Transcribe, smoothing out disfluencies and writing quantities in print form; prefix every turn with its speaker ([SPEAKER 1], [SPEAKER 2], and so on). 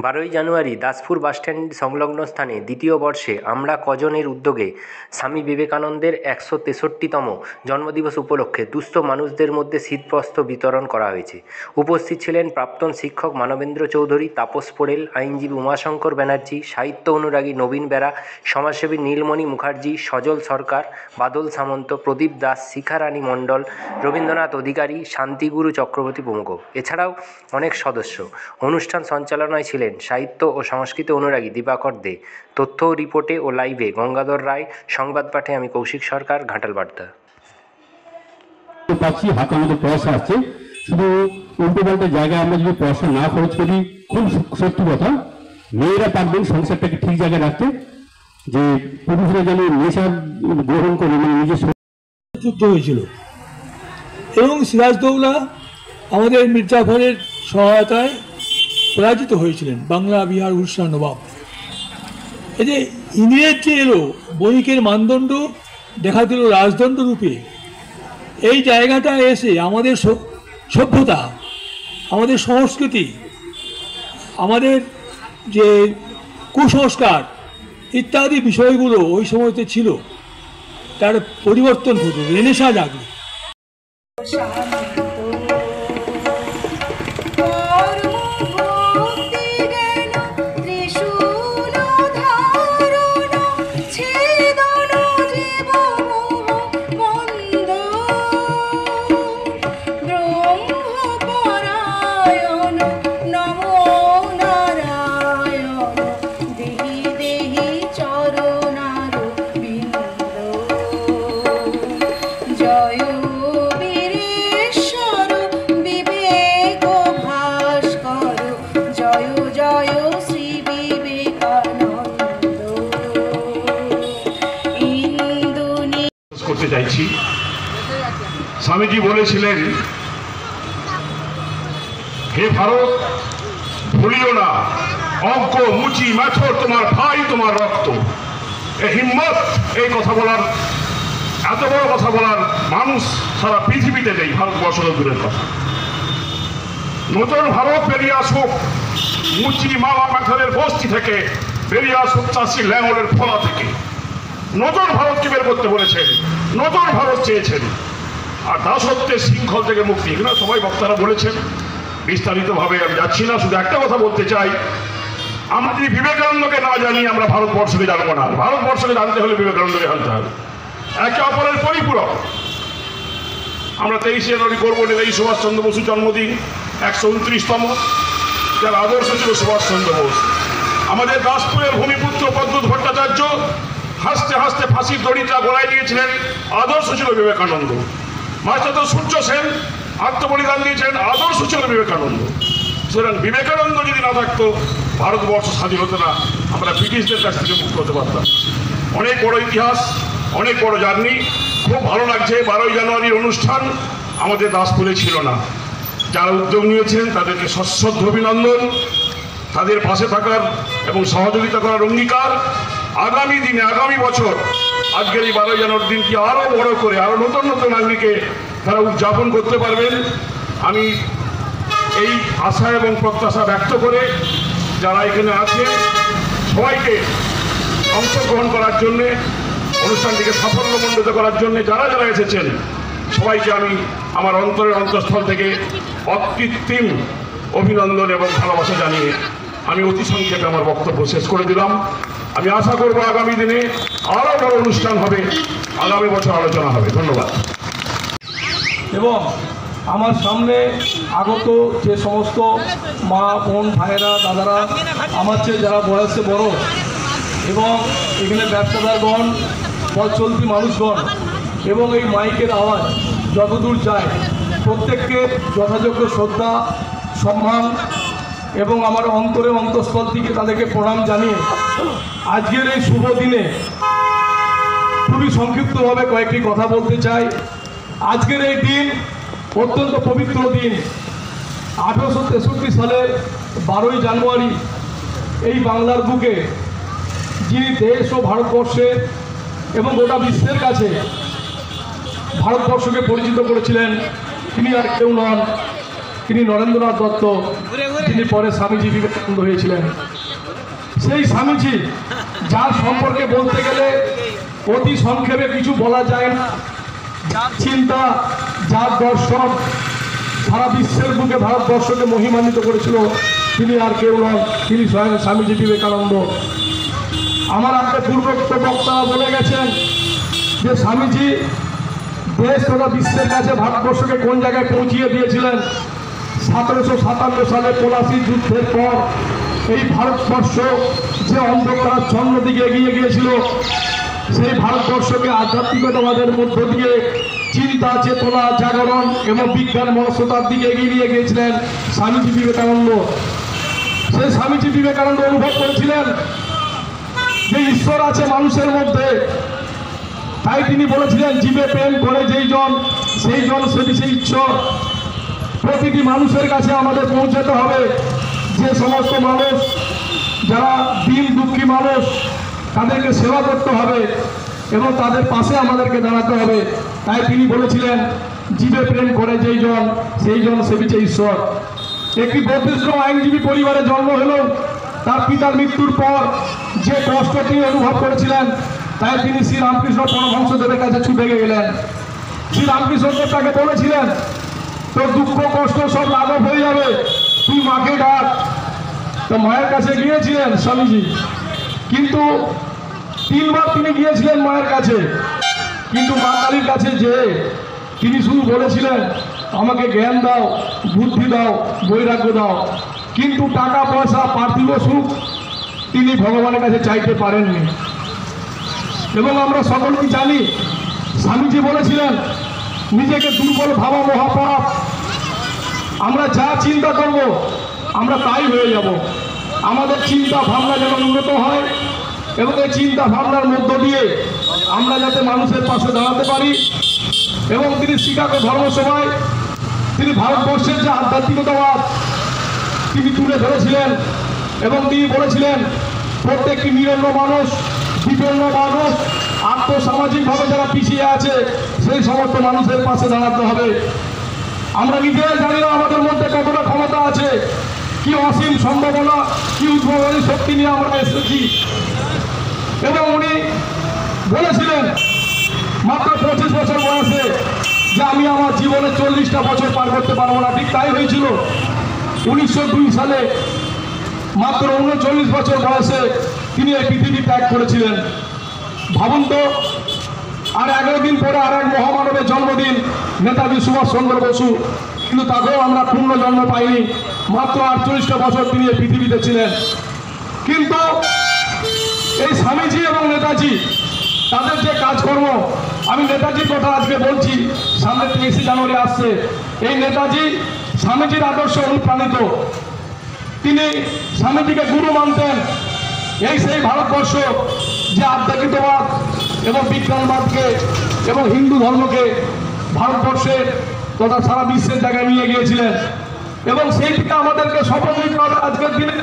[SPEAKER 1] 12ই জানুয়ারি Daspur bus stand সংলগ্ন স্থানে দ্বিতীয় বর্ষে আমরা কজনের উদ্যোগে স্বামী বিবেকানন্দের 163তম জন্মদিবস উপলক্ষে দুস্থ মানুষদের মধ্যে শীতবস্ত্র বিতরণ করা হয়েছে। উপস্থিত ছিলেন প্রাক্তন শিক্ষক মানবেন্দ্র চৌধুরী, তাপস পোড়েল, আইনজীবী উমাশঙ্কর ব্যানার্জি, সাহিত্য অনুরাগী নবীন বেরা, সমাজসেবী নীলমণি মুখার্জি, সজল সরকার, বাদল সামন্ত, প্রদীপ দাস, শিখারানী মণ্ডল, রবীন্দ্রনাথ অধিকারী, শান্তিগুরু চক্রবর্তী প্রমুখ। এছাড়াও অনেক সদস্য। অনুষ্ঠান সঞ্চালনায় ছিলেন সাহিত্য ও সংস্কৃতি অনুরাগী দিবাকর দে। তথ্য ও রিপোর্টে ও লাইভে গঙ্গাধর রায়, সংবাদ পাঠে আমি কৌশিক সরকার, ঘাটাল বার্তা।
[SPEAKER 2] পাচ্ছি হাতের মধ্যে পয়সা আসছে, শুধু উল্টো পাল্টা জায়গায় আমরা যদি পয়সা না খরচ করি, খুব সত্যি কথা, মেয়েরা পারবেন সংসারটাকে ঠিক জায়গায় রাখতে, যে পুরুষরা যেন নেশা গ্রহণ করে মানে নিজের
[SPEAKER 3] যুদ্ধ হয়েছিল এবং সিরাজদৌল্লা আমাদের মির্জাফরের সহায়তায় পরাজিত হয়েছিলেন বাংলা, বিহার, উড়িষ্যার নবাব। এই যে ইংরেজ যে এলো, বণিকের মানদণ্ড দেখা দিল রাজদণ্ড রূপে, এই জায়গাটা এসে আমাদের সভ্যতা, আমাদের সংস্কৃতি, আমাদের যে কুসংস্কার ইত্যাদি বিষয়গুলো ওই সময়তে ছিল, তার পরিবর্তন ঘটল, রেনেসাঁ জাগলো।
[SPEAKER 4] করতে চাইছি, স্বামীজি বলেছিলেন, হে ভারত, ভুলিও না অঙ্ক, মুচি, মাছর তোমার ভাই, তোমার রক্ত। এ হিম্মত, এই কথা বলার, এত বড় কথা বলার মানুষ সারা পৃথিবীতে নেই, ভারতবর্ষ দূরের কথা। নতুন ভারত বেরিয়ে আসুক মুচি, মালা, মাথারের বস্তি থেকে, বেরিয়ে আসুক চাষি ল্যাঙলের ফলা থেকে। নতুন ভারতকে বের করতে বলেছেন, নতুন ভারত চেয়েছেন, আর দাসত্বের শৃঙ্খল থেকে মুক্তি। এখানে সবাই বক্তারা বলেছেন, বিস্তারিতভাবে আমি যাচ্ছি না, শুধু একটা কথা বলতে চাই, আমরা যদি বিবেকানন্দকে না জানি আমরা ভারতবর্ষকে জানবো না। ভারতবর্ষকে জানতে হলে বিবেকানন্দকে জানতে হবে। একে অপরের পরিপূরক। আমরা 23শে জানুয়ারি করবো নেতাজি সুভাষচন্দ্র বসুর জন্মদিন, 129তম, যার আদর্শ ছিল সুভাষচন্দ্র বোস। আমাদের দাসপুরের ভূমিপুত্র পদ্মনাথ ভট্টাচার্য হাসতে হাসতে ফাঁসির দড়িটা গলায় দিয়েছিলেন, আদর্শ ছিল বিবেকানন্দ। মাস্টার সূর্য সেন আত্মবলিদান দিয়েছেন, আদর্শ ছিল বিবেকানন্দ। সুতরাং বিবেকানন্দ যদি না থাকতো ভারতবর্ষ স্বাধীন হতো না, আমরা ব্রিটিশদের কাছ থেকে মুক্ত হতে পারতাম। অনেক বড় ইতিহাস, অনেক বড় জার্নি। খুব ভালো লাগছে 12ই জানুয়ারির অনুষ্ঠান আমাদের দাসপুরে ছিল না। যারা উদ্যোগ নিয়েছেন তাদেরকে সশ্রদ্ধ অভিনন্দন, তাদের পাশে থাকার এবং সহযোগিতা করার অঙ্গীকার। আগামী দিনে, আগামী বছর আজকের এই 12ই জানুয়ারির দিনকে আরও বড় করে, আরও নতুন নতুন আঙ্গিকে তারা উদযাপন করতে পারবেন, আমি এই আশা এবং প্রত্যাশা ব্যক্ত করে যারা এখানে আছেন সবাইকে অংশগ্রহণ করার জন্যে, অনুষ্ঠানটিকে সাফল্যমণ্ডিত করার জন্যে যারা যারা এসেছেন সবাইকে আমি আমার অন্তরের অন্তঃস্থল থেকে অকৃত্রিম অভিনন্দন এবং ভালোবাসা জানিয়ে আমি অতি সংক্ষেপে আমার বক্তব্য শেষ করে দিলাম। আমি আশা করব আগামী দিনে আরও বড় অনুষ্ঠান হবে, আগামী বছর আলোচনা হবে। ধন্যবাদ।
[SPEAKER 3] এবং আমার সামনে আগত যে সমস্ত মা, বোন, ভাইয়েরা, দাদারা, আমার চেয়ে যারা বয়সে বড়, এবং এখানে ব্যবসাদারগণ, পথ চলতি মানুষগণ, এবং এই মাইকের আওয়াজ যতদূর যায় প্রত্যেককে যথাযোগ্য শ্রদ্ধা, সম্মান এবং আমার অন্তরের অন্তঃস্থল থেকে তাদেরকে প্রণাম জানিয়ে আজকের এই শুভ দিনে খুবই সংক্ষিপ্তভাবে কয়েকটি কথা বলতে চাই। আজকের এই দিন অত্যন্ত পবিত্র দিন। 1863 সালের 12ই জানুয়ারি এই বাংলার বুকে যিনি দেশ ও ভারতবর্ষের এবং গোটা বিশ্বের কাছে ভারতবর্ষকে পরিচিত করেছিলেন, তিনি আর কেউ নন, তিনি নরেন্দ্রনাথ দত্ত। তিনি পরে স্বামীজি বিবেকানন্দ হয়েছিলেন। সেই স্বামীজি যার সম্পর্কে বলতে গেলে অতি সংক্ষেপে কিছু বলা যায় না, যার চিন্তা, যার দর্শন সারা বিশ্বের বুকে ভারতবর্ষকে মহিমান্বিত করেছিল, তিনি আর কেউ নন, তিনি স্বয়ং স্বামীজি বিবেকানন্দ। আমার আগে পূর্বোক্ত বক্তারা বলে গেছেন যে স্বামীজি দেশ তথা বিশ্বের কাছে ভারতবর্ষকে কোন জায়গায় পৌঁছিয়ে দিয়েছিলেন। 1757 সালে পলাশী যুদ্ধের পর এই ভারতবর্ষ যে অন্ধকারাচ্ছন্ন দিকে এগিয়ে গিয়েছিল, সেই ভারতবর্ষকে আধ্যাত্মিকতাবাদের মধ্য দিয়ে চিন্তা, চেতনা, জাগরণ এবং বিজ্ঞান মনস্বতার দিকে এগিয়ে নিয়ে গিয়েছিলেন স্বামীজি বিবেকানন্দ। সেই স্বামীজি বিবেকানন্দ অনুভব করেছিলেন যে ঈশ্বর আছে মানুষের মধ্যে। তাই তিনি বলেছিলেন, জীবে প্রেম করে যেই জন সেই জন সে বিষে ঈশ্বর। প্রতিটি মানুষের কাছে আমাদের পৌঁছাতে হবে। যে সমস্ত মানুষ যারা দিন দুঃখী মানুষ, তাদেরকে সেবা করতে হবে এবং তাদের পাশে আমাদেরকে দাঁড়াতে হবে। তাই তিনি বলেছিলেন, জীবে প্রেম করে যেই জন সেই জন সে বিষে ঈশ্বর। একটি 32তম আইনজীবী পরিবারে জন্ম হলেও তার পিতার মৃত্যুর পর যে কষ্ট তিনি অনুভব করেছিলেন, তাই তিনি শ্রী রামকৃষ্ণ পরমহংসদেবের কাছে ছুটে গেলেন। শ্রী রামকৃষ্ণদেব তাকে বলেছিলেন, তোর দুঃখ কষ্ট সব লাঘব হয়ে যাবে, তুই মাকে ডাক। তো মায়ের কাছে গিয়েছিলেন স্বামীজি, কিন্তু 3 বার তিনি গিয়েছিলেন মায়ের কাছে, কিন্তু মা কালীর কাছে যে তিনি শুধু বলেছিলেন, আমাকে জ্ঞান দাও, বুদ্ধি দাও, বৈরাগ্য দাও, কিন্তু টাকা পয়সা, পার্থিব সুখ তিনি ভগবানের কাছে চাইতে পারেননি। এবং আমরা সকলেই জানি, স্বামীজি বলেছিলেন, নিজেকে দুর্বল ভাবা মহাপাপ। আমরা যা চিন্তা করব আমরা তাই হয়ে যাব। আমাদের চিন্তা ভাবনা যেন উন্নত হয় এবং এই চিন্তা ভাবনার মধ্য দিয়ে আমরা যাতে মানুষের পাশে দাঁড়াতে পারি। এবং তিনি শিকাগো ধর্মসভায় তিনি ভারতবর্ষের যে আধ্যাত্মিকতাবাদ তিনি তুলে ধরেছিলেন এবং তিনি বলেছিলেন, প্রত্যেকটি নিরন্ন মানুষ, বিপন্ন মানুষ, আর্থসামাজিকভাবে যারা পিছিয়ে আছে সেই সমস্ত মানুষের পাশে দাঁড়াতে হবে। আমরা নিজেরাই জানি না আমাদের মধ্যে কতটা ক্ষমতা আছে, কি অসীম সম্ভাবনা, কি উদ্ভাবনী শক্তি নিয়ে আমরা এসেছি। এবং উনি বলেছিলেন মাত্র 25 বছর বয়সে যে আমি আমার জীবনে 40টা বছর পার করতে পারবো না। ঠিক তাই হয়েছিল। 1902 সালে মাত্র 39 বছর বয়সে তিনি এই পৃথিবী ত্যাগ করেছিলেন। ভাবুন তো, আর 11 দিন পরে আর এক মহামানবের জন্মদিন, নেতাজি সুভাষচন্দ্র বসু, কিন্তু তাকেও আমরা পূর্ণ জন্ম পাইনি। মাত্র 48টা বছর তিনি এই পৃথিবীতে ছিলেন। কিন্তু এই স্বামীজি এবং নেতাজি তাদের যে কাজকর্ম, আমি নেতাজির কথা আজকে বলছি, সামনে 23শে জানুয়ারি আসছে। এই নেতাজি স্বামীজির আদর্শে অনুপ্রাণিত। তিনি স্বামীজিকে গুরু মানতেন। এই সেই ভারতবর্ষ যে আধ্যাত্মিকবাদ এবং বিজ্ঞানবাদকে এবং হিন্দু ধর্মকে ভারতবর্ষের তথা সারা বিশ্বের জায়গায় নিয়ে গিয়েছিলেন। এবং সেই থেকে আমাদেরকে শপথ নিতে হবে আজকের দিনে